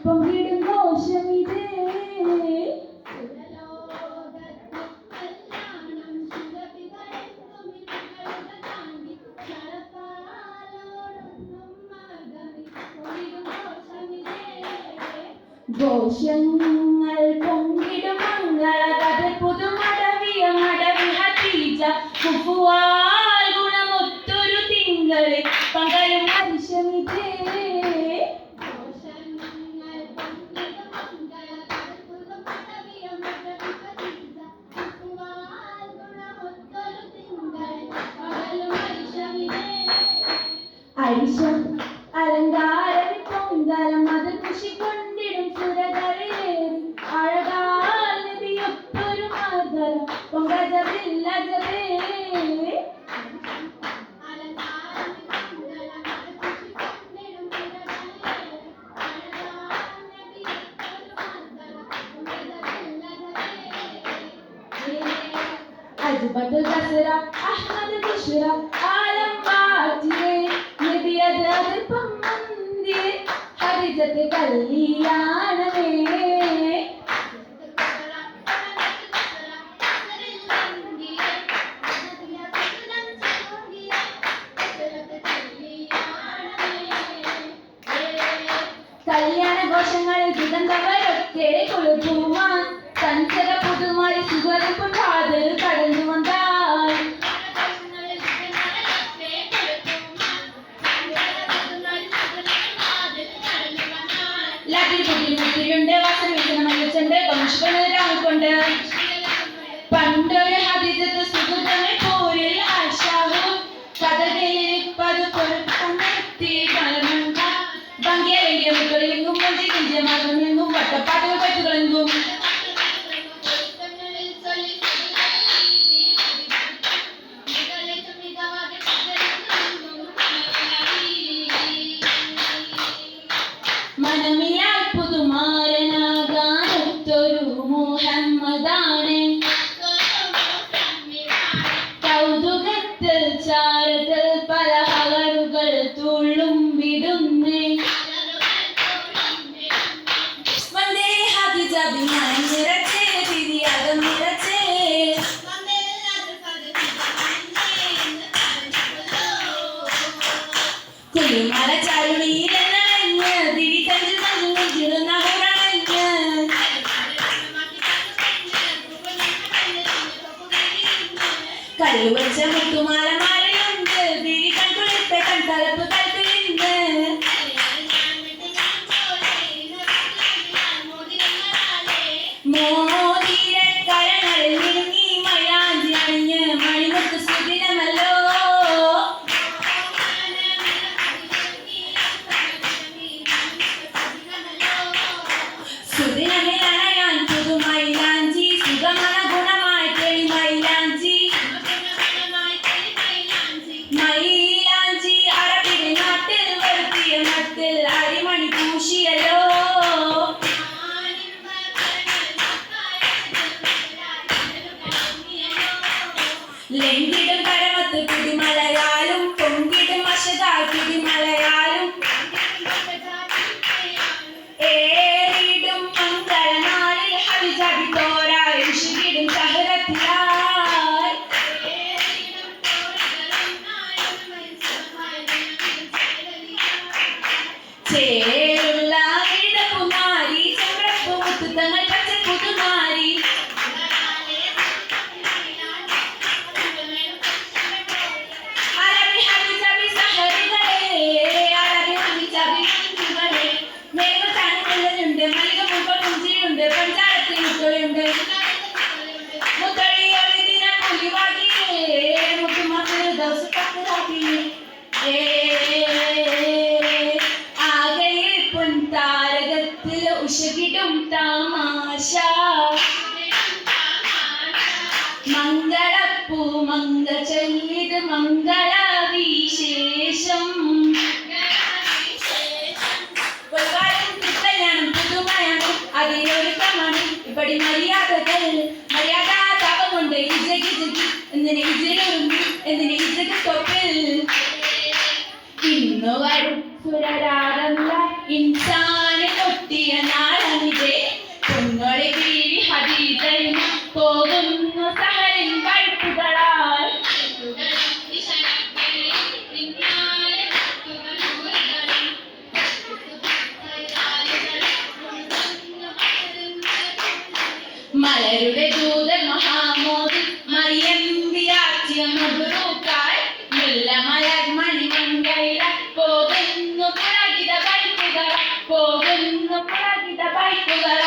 പൊങ്ങിടും ഘോഷമിതേ. ഘോഷങ്ങൾ പൊങ്ങിടും മംഗളകഥ പുതുമടവിയ മടവി ഹദീജ കുഫുവാൽ ഗുണമൊത്തൊരു തിങ്കളിൽ പകലും ഹർഷമിതേ. ഐഷം അലങ്കാരം പൊങ്കലം അത് കുഷിക്കൊണ്ടിടും സുരകളിലേറി അഴകാൽ നബിയൊത്തൊരു മർദ്ദലം പൊങ്കജവില്ലജവേ. അജ്ബത്തുൽ ദസറ അഹ്മദ് ബിശ്ര ആലം വാജിദേ നബിയത് അതിർപ്പം മന്ദിർ ഹരിജത്ത് കല്യാണമേ. കല്യാണ ഘോഷങ്ങളിൽ സുഗന്ധവരൊക്കെ കൊളുത്തുവാൻ സഞ്ചര പുതുമായി സുഗന്ധം കാതിൽ കടന്നു വന്നാൽ ലാത്തിൽ ബുദ്ധിമുട്ടിലുണ്ട് വാസന വീശണമല്ലുണ്ട് വംശകൊണ്ട് പണ്ടൊരു ഹദീജത്ത് സുഹൃതമെ പോരിൽ ആശാവും കഥകളിരിപ്പത് പൊറുത്തി പലമുണ്ട ഭംഗിയല്ലെങ്കിൽ മുകളിലെങ്കും കുഞ്ചമാകുമെങ്കും വട്ടപ്പാട്ടുകൾ പറ്റുകളെങ്കും മനമിലാൽ പുതുമാരനാകാനൊത്തൊരു മുഹമ്മദാണ് കൗതുകത്തിൽ ചാരത്തിൽ പല ഹലറുകൾ തുള്ളും വിടുന്നേ. വന്ദേ ഹദീജ ബിനായി നിറച്ചേ തിരിയാകം നിറച്ചേ കുളിമല ചാരുളിയിലെ കല്ലുവച്ച മുത്തുമാല മാലയുണ്ട് തിരി കൺകുളിത്ത കൺതലപ്പ് കൽപ്പിലുണ്ട്. മോതിര കരങ്ങളിൽ നീങ്ങി മൈലാഞ്ചി അണിഞ്ഞ് മണിമുത്ത് സുദിനമല്ലോ. സുദിനമേ അണയാൻ പുതുമൈലാഞ്ചി സുഗമന ഗുണമായി തെളി മൈലാഞ്ചി. മൈലാഞ്ചി അറബിയുടെ നാട്ടിൽ വരുത്തിയ മട്ടിൽ അരിമണി പൂശിയല്ലോ. ലംഘിടും കരമത്ത് കുടിമലയാലും പൊങ്കിടും വശതാൽ കുടിമലയാലും ഏറിടും മംഗളനാളിൽ ഹബിജാബി തോരായി ഋഷികിടും സഹരത്തിലായി. ചേരുള്ള ഇടകുമാരി ചന്ദ്രപ്പു മുത്തുതങ്ങൾ പച്ച പുതുമാരി അറബി ഹബിജാബി സഹരികളെ അറബി ഹബിജാബി മഞ്ജുകളെ മേഘത്താനുണ്ട് മല്ലിക പൂക്കൾ കുഞ്ചിയുണ്ട് പഞ്ചാരത്തിൽ മുത്തളിയുണ്ട് മുത്തളിയോട് ദിനം പുലിവാകിയേ മുത്തുമക്കൾ ദിവസക്കാക്കിയേ. ആകയിൽ പൊൻതാരകത്തിൽ ഉഷകിടും തമാശ മംഗളപ്പൂ മംഗ ചൊല്ലിത് മംഗള വിശേഷം. കല്യാണം പുതുമയാണ് അതിനൊരുക്കമാണ് ഇപ്പടി മര്യാദകൾ മര്യാദ താപമുണ്ട് ഇജകി എന്തിന് ഇജലുറുമ്പി എന്തിന് ഇജകി തൊപ്പിൽ. ഇന്നു വരും സുരരാഗം ഇൻസാന് മലരുടെ ദൂതൻ മഹാമോദി മറിയം വിരാജിയ മധുരൂക്കായി മുല്ലമലർ മണിമങ്കയില പോകുന്നു പുളകിത ബൈക്കുകള